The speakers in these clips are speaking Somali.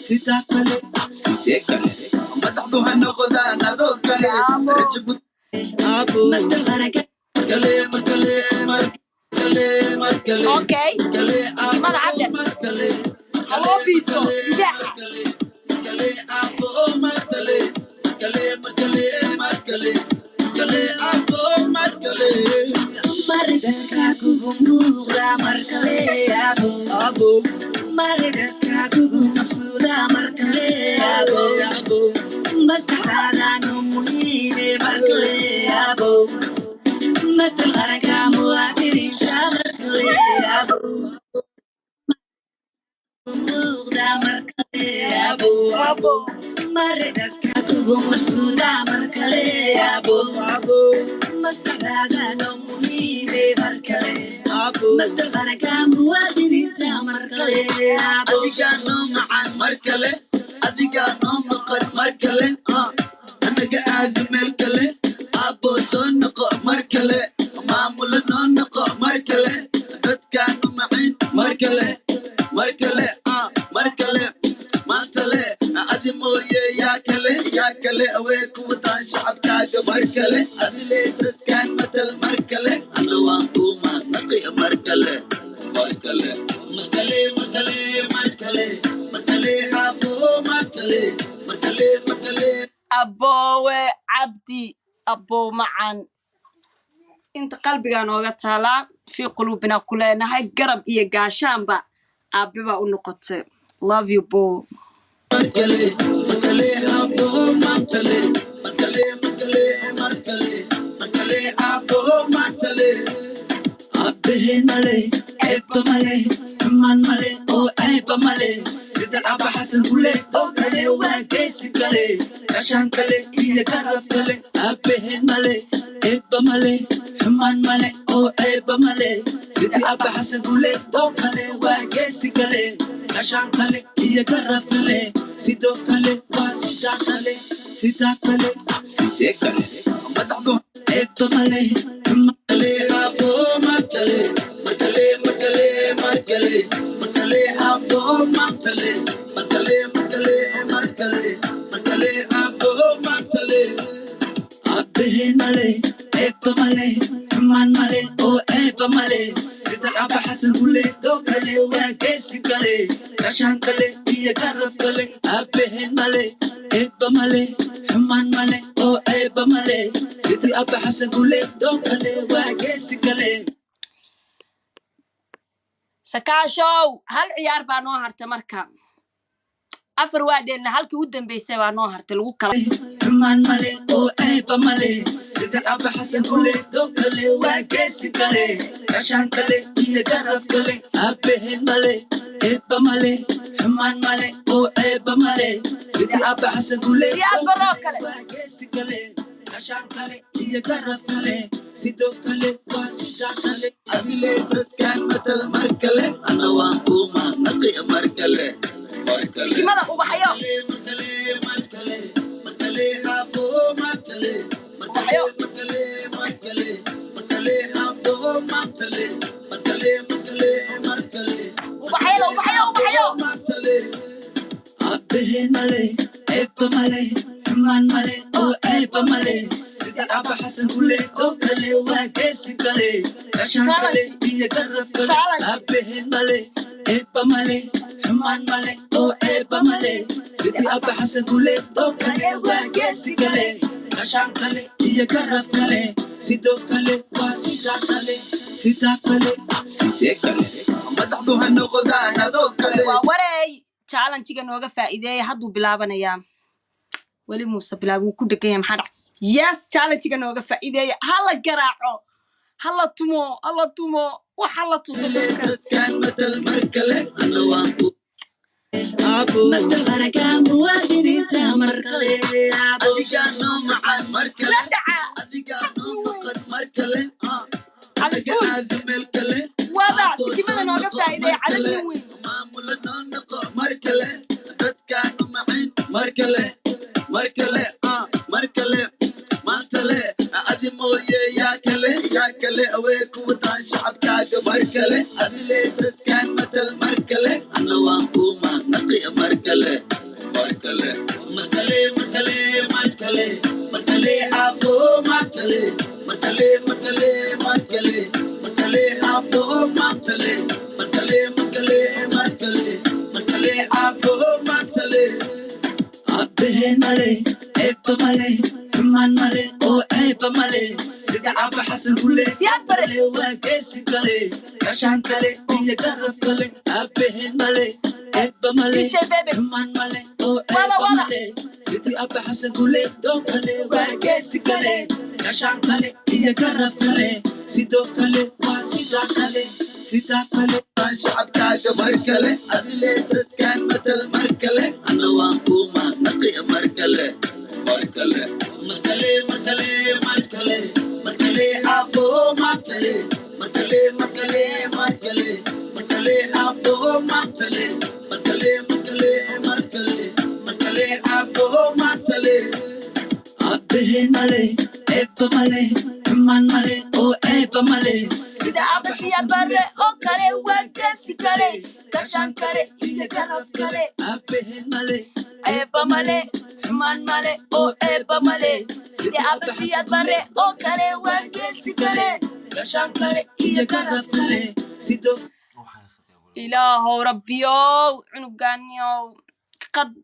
sitakale sitekale madaxduha noqdaan adoo kale rajabut abo madalaraga kale markale markale markale okay sikimada hadda markale halo biso idaha kale abo markale kale markale markale kale abo markale marida kakugu muda markale abo marida kakugu mabsuda markale abo mastaxada no muhime markale abo مثل أرقام وعدري شامركلي أبو مغدا مركلي أبو مردك كوكو مسودا مركلي أبو مستحدا نموي مركلي مثل أرقام وعدري شامركلي أبو أديكانو معا مركلي أديكانو مقر مركلي أنا قاعد ملكلي أبو سنقو مركلي معمول نقو مركلي dadkaanu macin markale markale markale maantale adi mooye yaa kale awee kuwataan shacabkaaga markale adile dadkaan matal markale ana waan kuu maasnaqi markale markale markale markale markale markale abo markale markale markale abowe cabdi abo macan inta qalbiga nooga taalaa fi qulubina kuleenahay garab iyo gaashaanba aabba u noqotay love you bo markale markale abo markale markale markale markale markale abo markale abbe male eba male man male o eba male sida aba hasan kule o kale waa geesi kale kashan kale iyo garab kale abbe male eba male man male o eba male sida aba hasan kule o kale waa geesi kale kashan kale iyo garab kale sido kale waa sida kale madaxdu eba male markale abo markale markale markale markale markale abo markale markale markale markale markale abo markale abbe male eba male man male o eba male sida aba hasan kule do kale waa geesi kale kashan kale iyo garab kale abbe male eba male man male o eba male sida aba hasan kule do kale waa geesi kale sakaashow hal ciyaar baa noo hartay marka afar waadeenna halkii u dambeysay baa noo hartay lagu kala man male o eba male sida aba hasan kule do kale waa geesi kale kashan kale iyo garab kale abbe male eba male man male o eba male sida aba hasan kule siyaad baroo kale waa geesi kale kashan kale iyo garab kale sido kale waa sida kale adile dadkaan matal markale ana waan kuu maasnaqi markale sikimada ubaxayo markale markale markale abo markale ubaxayo markale markale markale abo markale markale markale markale ubaxayo markale abbe male eba male man male o eba male sida aba hasan kule do kale waa geesi kale kashan kale iyo garab kale abbe male eba male man male o eba male sida aba hasan kule do kale waa geesi kale kashan kale iyo garab kale sido kale waa sida kale madaxdu ha noqdaan adoo kale waa wareey challenge-ga nooga faa'iideeyay hadduu bilaabanayaa weli muuse bilaab wuu ku dhegan yahay maxaa dhac yes challenge-ga nooga faa'iideeya hala garaaco hala tumo waxa la tuso dadka dadkaan matal markale ana waan ku abo matal aragam muwaadiniinta markale abo adigaano macaan markale la dhaca adigaano maqad markale Alfuul. adiga aad meel kale wada sikimada nooga faa'iideeya calalin weyn maamula noo noqo markale dadkaanu macaan markale markale markale maantale adi mooye yaa kale awee kuwataan shacabkaaga markale adile dadkaan matal markale ana waan kuu maasnaqi markale مالي عيب مالي كمان مالي أو عيب مالي سيدي عبا حسن كله كله وكيسي كله كشان كله هي قرب كله أبهن مالي عيب مالي كمان مالي أو عيب مالي سيدي عبا حسن كله كله وكيسي كله كشان كله هي قرب كله سيدو كله وسيدا كله سيدا كله شعب كاجا مركله أدلة كان مثل مركله أنا وأبو ما نقي مركله مركله مركله مركله مركله مركله أبو مركله مركله مركله مركله مركله أبو مركله مركله مركله مركله مركله أبو مركله أبه مالي عيب مالي كمان مالي أو عيب مالي سيدا أبسي أبرة أو كله وكسي كله كشان كله يكرب كله أبه مالي عيب مالي كمان مالي أو عيب مالي سيدا أبسي أبرة أو كله وكسي كله كشان كله يكرب كله سيدو إلهو ربيو عنقانيو قد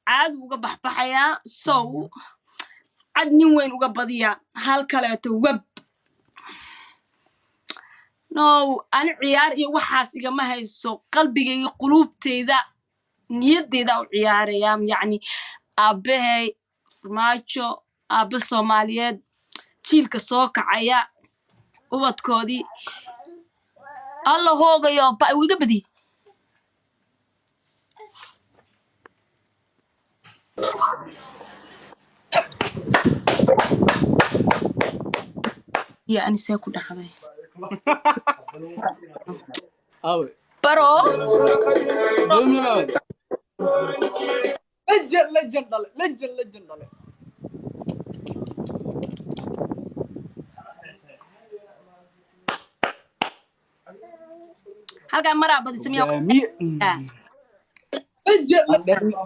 عاد وقبح بحياة سو عاد نوين وقبضيا هالكلات وب نو أنا عيار يوحاس إذا ما هيسو قلبي قلوب تيدا نيد تيدا وعيار يعني أبهي فرمايشو أبه الصوماليات تيلك صوك عيا وبتكودي الله هوغا يو باي وقبدي يا أنا ساكو دحضي برو لجن ضل هل كان مرة بدي سميه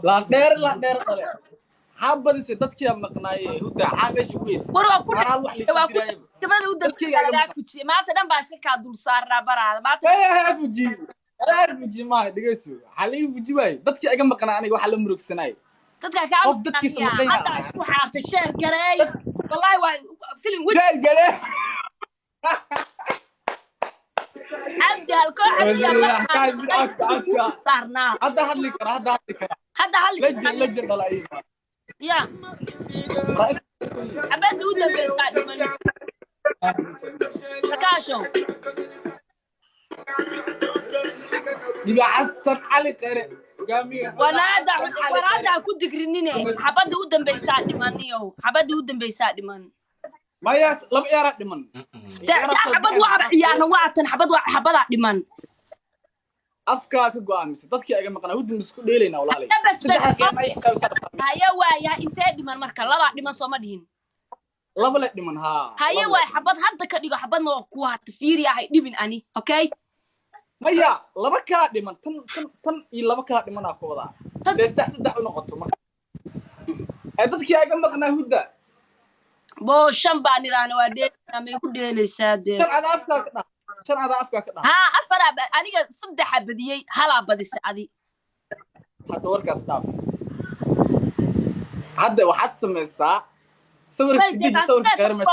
لا دير ضل حابة سدتك يا مقناي هدا عامش كويس ورا كل أنا أروح لسه كمان ودا لا فوتشي ما تدم باسك كادول صار برا ما فوجي ما دقيسو حالي فوجي باي دتك أجا مقنا أنا وحلا مرق سناي تدك كان حتى اسمه حارة الشهر قراي والله فيلم وجه شهر قراي عبد هالكو عبد صارنا هذا هذا لجن ضل أيه يا عبد ودا بيساعد من سكاشو يبقى عصر علي قري ونادع ورادع كنت قرنينه حبد ودن بيساعد منيو حبد ودن بيساعد من ما ياس لم يرى دمن ده حبد وعب يعني وعتن حبد دمن afka ka go'aamisa dadkii aga maqnaa wadin isku dheelayna walaalay bas haya waaya intee dhiman marka laba dhiman soo ma dhihin laba la dhiman ha haya waay xabad hadda ka dhigo xabadna oo ku hata fiiri ahay dhibin ani okay maya laba ka dhiman tan iyo laba ka dhiman ah kooda saddex u noqoto marka ay dadkii aga maqnaa hudda bo shan baan iraahna waa dheelay ma ku dheelaysaa de shan ada afka ka dhaha ha afar aniga saddex badiyay hala badis adi hadda warkaas dhaaf hadda waxaad samaysaa sawirka khayr mas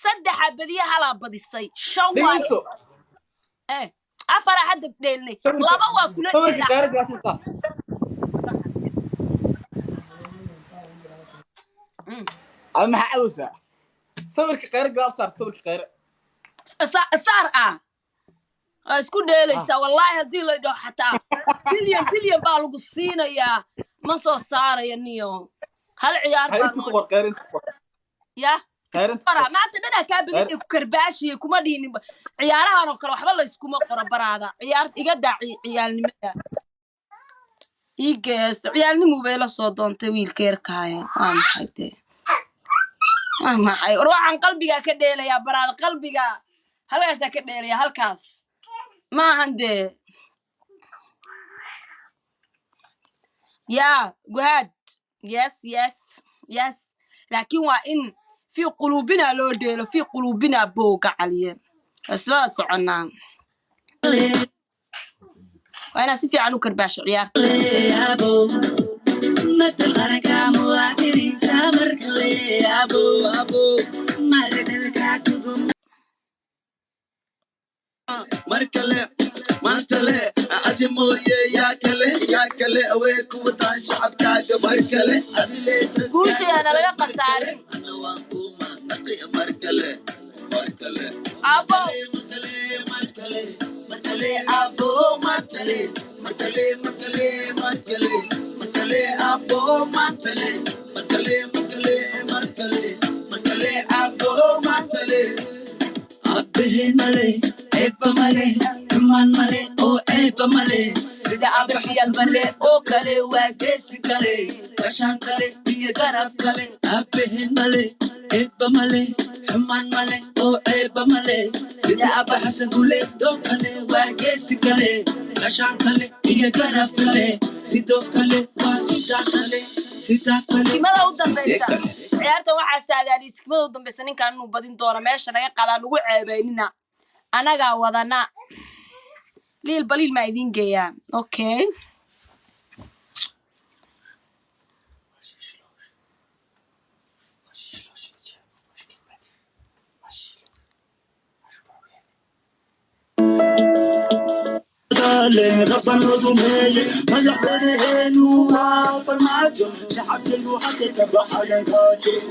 saddex badiyay hala badisay shan waa afar hadda dheelnay laba waa kula sawirka khayr gaashisa ama xawsa sawirka khayr gaal sawirka khayr صار اسكو ديليسا والله هدي لا دو حتى بليون با لو سينيا ما سو ساريا نيو هل عيار يا ترى ما تدنا كابدي كرباشي كوما دين عيارها نو كلا waxba la isku ma qoro baraada ciyaar iga daaci ciyaalnimada igees ciyaalnimu bay la soo doontay wiilkeerkaaya aan xaytay maxay ruuxan qalbiga ka dheelaya baraada qalbiga halkaas ka dheelaya halkaas ma hande ya guhad yes laakiin waa in fi qulubina loo dheelo fi qulubina booga caliye asla soconaa وانا سفي عنو كرباش عيارتي abo abo maradal kakugu markale mantale adi mooye yaa kale awee kuwataan shacabkaaga markale adi leeta guusha yana laga qasaarin ana waan ku maasnaqi markale abo markale abo markale abo markale abo markale abbe male eba male man male o eba male sida abasiyal bare oo kale waa geesi kale kashan kale iyo garab kale abbe male eba male man male o eba male sida abba hasan kule do kale waa geesi kale kashan kale iyo garab kale sidoo kale waa sida kale iskimada u dambaysa ciyaarta waxaa saadaali iskimada u dambaysa ninkan inuu badin doono meesha naga qadaa lagu ceebeynina anagaa wadana liil baliil ma idin geeyaa okay ربنا ضميلي مدحبني وفرماتو شعبي وحقك بحاجاتي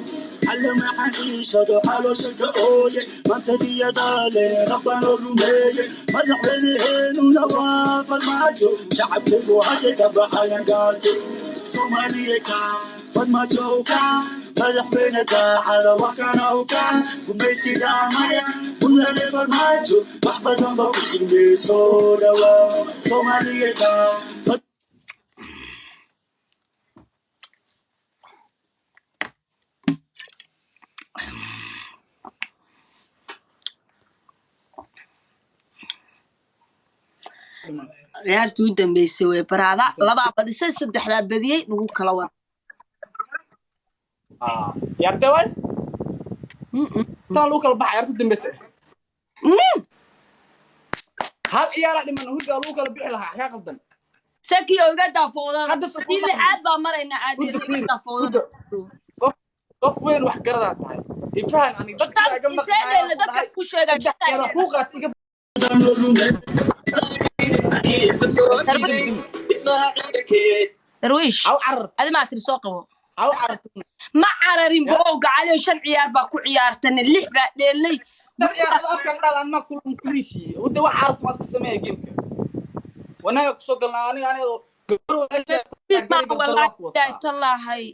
علم حنيشة حالو شكاولي ما تدي دالي ربنا ضميلي مدحبني وفرماتو شعبي وحقك بحاجاتي الصومالية فرماتو مدحبنك على وكنا وكان وميسي دامية ولا فرماتو محبطا بوصل بصورة صومالية ciyaartii u dambaysay way baraada laba badisay saddex baa badiyay nagu kala war ciyaartay way tan lagu kala baxay ciyaartii dambaysay hal ciyaar dhiman hurda lagu kala bixi lahaa ka qaldan saki oga daafooda hadii lixaad baa marayna caadi oga daafooda qof weyn wax garadaa tahay ifaan ani dadka aga maqnaa dadka ku sheegay xuquuqaad iga darwiish adi maa tiri soo qabo ma cararin boo gacaliyo 5 ciyaar baa ku ciyaartan 6 baa dheelay ciyaarada afka dhalan ma kulum kulishi wada wax carab ma iska sameeyay geemka wanaag ku soo galnaa aniga tallahay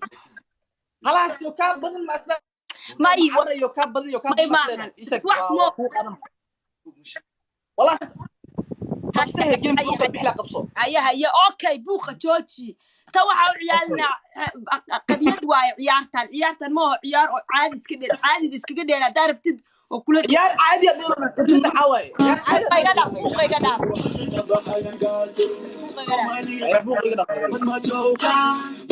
خلاص يو كاب بدل ما اسمع ما يو كاب بدل يو كاب والله قبصه جيم بوقه بحلا قبصه هيا اوكي بوقه جوجي تا waxa ciyaalna qadiyad waay ciyaartan ma ciyaar caadi iskaga dheela darabtid oo kula ciyaar caadi qadiyad xaway ciyaar caadi qayga dhaaf ما جوكا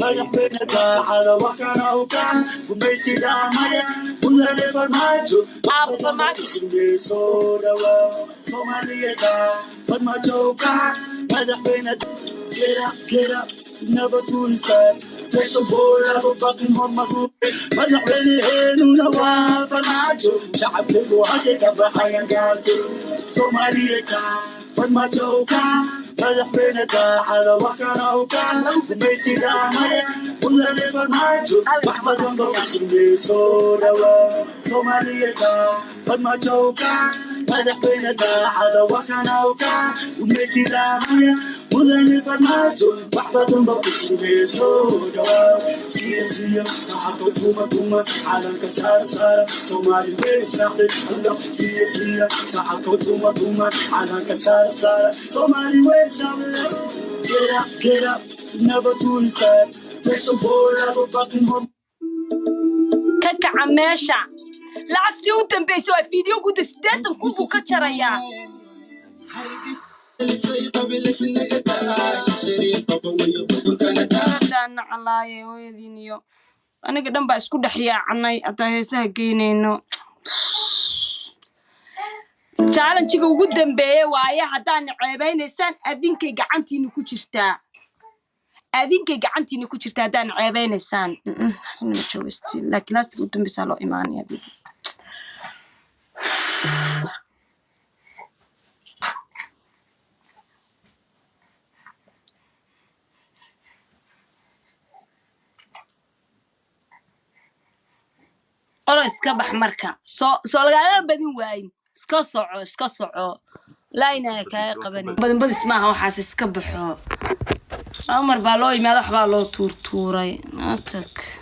ما يحبنك على وكنا وكان وبيسي دامية ولا لفرماتو فرماتو صومالية ما جوكا ما يحبنك get up never to his back take the boy out of fucking home my group ما يحبني هنا وفرماتو شعب كله حقك بحياتي صومالية ما جوكا فرح بينك على وكنا وكان بيتي دامية ولا لفرماتو محمد انضرس بصورة صومالية فما جوكا فرح بينك على وكنا وكان بيتي دامية ولا لفرماتو محمد انضرس بصورة سياسية صحبة تومة على كسار سارة صومالي بيش نحضر سياسية صحبة تومة على كسار سارة صومالي ويش Get up, never do his bad. Take the boy out of fucking home. Kaka meesha. Last u dambayso video guud 8 kun buu ka jaraya. Daan calaaye hooyadiiniyo. Aniga dhan baa isku dhaxyaacnay ataa heesaha geyneyno. challenge ugu dambeeyay waaye hadaan ceebeynaysaan adinkay gacantiina ku jirtaa adinkay gacantiina ku jirta haddaan ceebeynaysaan ma joogasti laakiin laastiga u dambaysaa loo imaanaya oro iska bax marka soo lagala badin waayin iska soco laayna kaa qabanay badan badis maaha waxaas iska baxo Amar baa loo yimaado wax baa loo tuurtuuray natag